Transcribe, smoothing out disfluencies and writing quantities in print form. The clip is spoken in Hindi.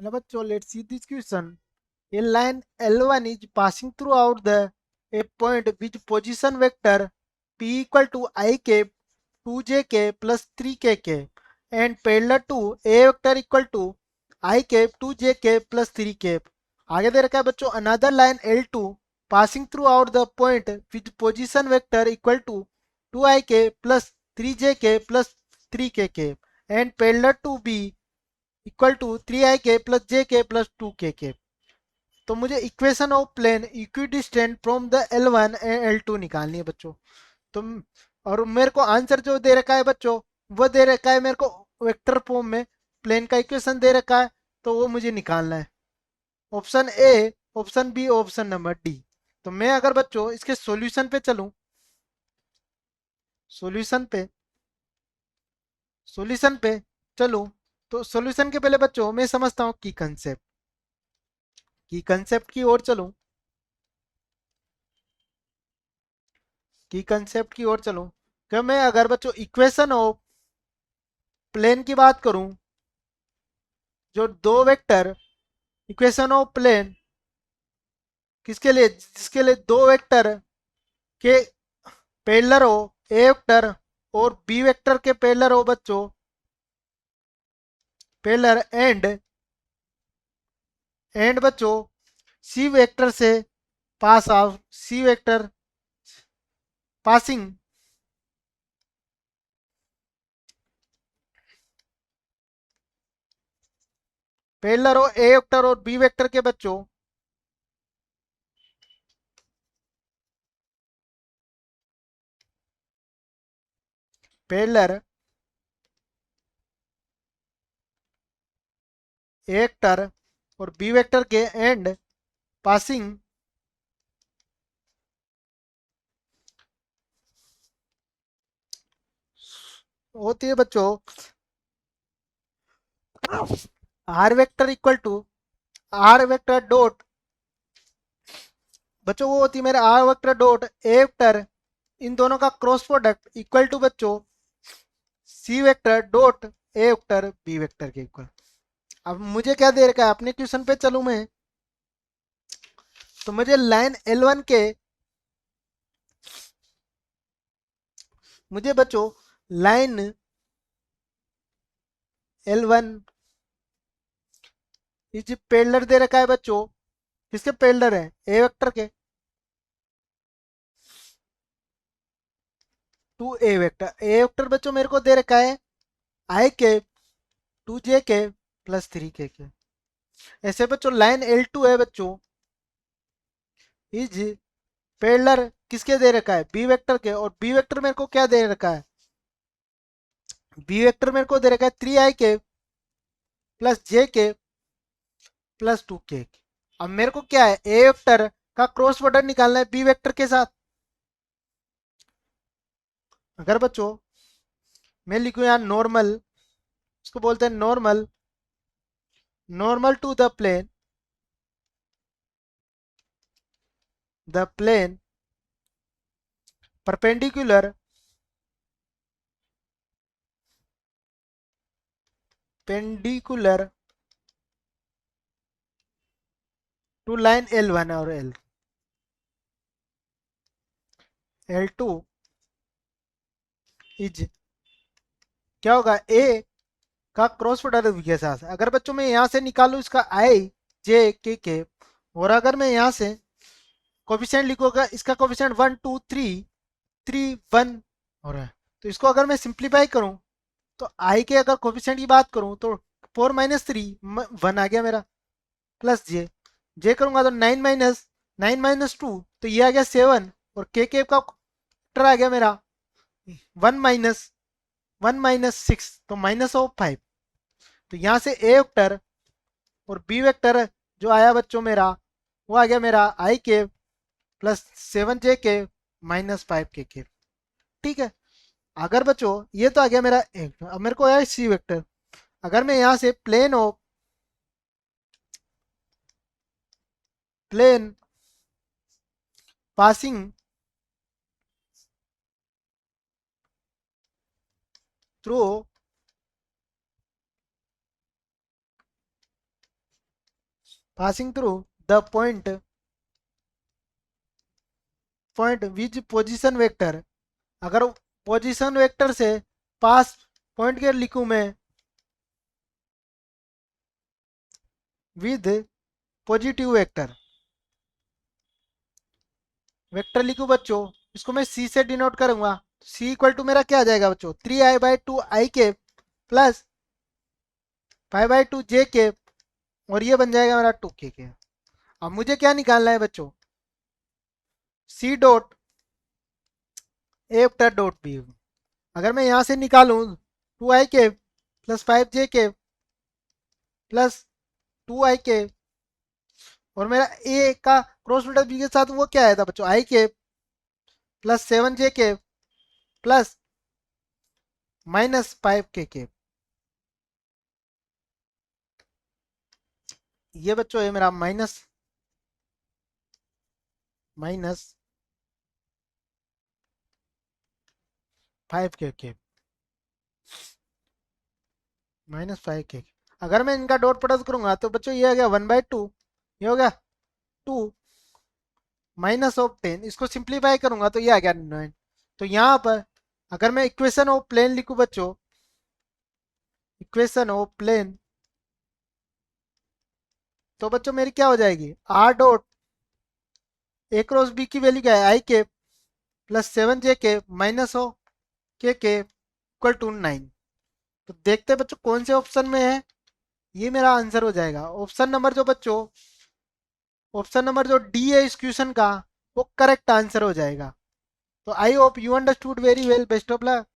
Now, bachcho, let's see this question. A line L1 is passing throughout the a point with position vector p equal to I cap 2jk plus 3kk and parallel to a vector equal to I cap 2jk plus 3 cap. आगे दे रखा है बच्चों another line L2 passing throughout the point with position vector equal to 2ik plus 3jk plus 3kk and parallel to B equal to 3ik plus jk plus 2kk। तो मुझे equation of plane equidistant from the L1 and L2 निकालनी है बच्चों। तो और मेरे को आंसर जो दे रखा है बच्चों वो दे रखा है मेरे को वेक्टर फॉर्म में, प्लेन का इक्वेशन दे रखा है, तो वो मुझे निकालना है। Option A, option B, option number D. तो मैं अगर बच्चों इसके सॉल्यूशन पे चलूं, सॉल्यूशन पे सॉल्यूशन पे चलूं, तो सॉल्यूशन के पहले बच्चों मैं समझता हूं की कंसेप्ट की ओर चलूं, कि मैं अगर बच्चों इक्वेशन ऑफ प्लेन की बात करूं, जो दो वेक्टर इक्वेशन ऑफ प्लेन किसके लिए, जिसके लिए दो वेक्टर के पैरेलल हो, ए वेक्टर और बी वेक्टर के पैरेलल हो बच्चों, पैरेलल एंड बच्चों सी वेक्टर से pass out, c vector passing parallel हो ए वेक्टर और बी वेक्टर के बच्चों, पैरेलल ए वेक्टर और बी वेक्टर के एंड पासिंग होती है बच्चों r vector equal to r vector dot, बच्चों वो होती है मेरे आर वेक्टर डॉट ए वेक्टर, इन दोनों का क्रॉस प्रोडक्ट इक्वल टू बच्चों सी वेक्टर डॉट ए वेक्टर बी वेक्टर के इक्वल। अब मुझे क्या दे रखा है, अपने क्वेश्चन पे चलूं मैं, तो मुझे लाइन L1 के, मुझे बच्चों लाइन L1 इस पैरेलल दे रखा है बच्चों, किसके पैरेलल है, ए वेक्टर के, to A vector. A vector बच्चों मेरे को दे रखा है आई के 2j के प्लस 3k के। ऐसे बच्चों लाइन L2 है बच्चों इज पैरेलल किसके दे रखा है, बी वेक्टर के, और बी वेक्टर मेरे को क्या दे रखा है, बी वेक्टर मेरे को दे रखा है 3ik plus j plus 2k। अब मेरे को क्या है, ए वेक्टर का क्रॉस प्रोडक्ट निकालना है बी वेक्टर के साथ। अगर बच्चों मैं लिखूं यहाँ नॉर्मल, इसको बोलते हैं normal, normal to the plane perpendicular pendicular to line L1 और L2 इज क्या होगा, ए का क्रॉस प्रोडक्ट के साथ। अगर बच्चों मैं यहां से निकालू इसका आई जे के, और अगर मैं यहां से कोफिशिएंट लिखूंगा, इसका कोफिशिएंट 1 2 3 3 1 हो रहा है, तो इसको अगर मैं सिंप्लीफाई करूं, तो आई के अगर कोफिशिएंट की बात करूं तो 4 - 3 1 आ गया मेरा, प्लस जे करूंगा तो 9 - 2, तो ये आ गया 7, और के का फैक्टर आ गया मेरा 1 - 6, तो -5। तो यहां से ए वेक्टर और बी वेक्टर जो आया बच्चों मेरा, वो आ गया मेरा आई के प्लस 7j के -5k। ठीक है। अगर बच्चों ये तो आ गया मेरा एक, अब मेरे को आया सी वेक्टर। अगर मैं यहां से plane passing through passing through the point which position vector, अगर पोजीशन वेक्टर से पास पॉइंट के लिखूं मैं विद पॉजिटिव वेक्टर, वेक्टर लिखूं बच्चों, इसको मैं सी से डिनोट करूंगा। सी इक्वल टू मेरा क्या आ जाएगा बच्चों, 3i/2 आई के प्लस 5/2 जे के, और ये बन जाएगा मेरा 2 के। अब मुझे क्या निकालना है बच्चों, सी डॉट ए वेक्टर डॉट बी। अगर मैं यहां से निकालूं 2i के प्लस 5 जे के प्लस 2i के, और मेरा ए का क्रॉस प्रोडक्ट बी के साथ वो क्या आया था बच्चों, आई के प्लस 7 जे के प्लस -5 के। ये बच्चों है मेरा माइनस 5 के, -5 के। अगर मैं इनका डॉट प्रोडक्ट करूंगा तो बच्चों ये आ गया 1/2, ये हो गया 2 -10, इसको सिंप्लीफाई करूंगा तो ये आ गया 9। तो यहाँ पर अगर मैं इक्वेशन ऑफ प्लेन लिखूं बच्चों, इक्वेशन ऑफ प्लेन, तो बच्चों मेरी क्या हो जाएगी, R dot A cross B की वैल्यू क्या है, आई के प्लस 7 जे के माइनस हो के इक्वल टू 9। तो देखते हैं बच्चों कौन से ऑप्शन में है, ये मेरा आंसर हो जाएगा ऑप्शन नंबर जो बच्चों, ऑप्शन नंबर जो डी है इस क्वेश्चन का, वो करेक्ट आंसर हो जाएगा। तो I hope you understood very well, best of luck.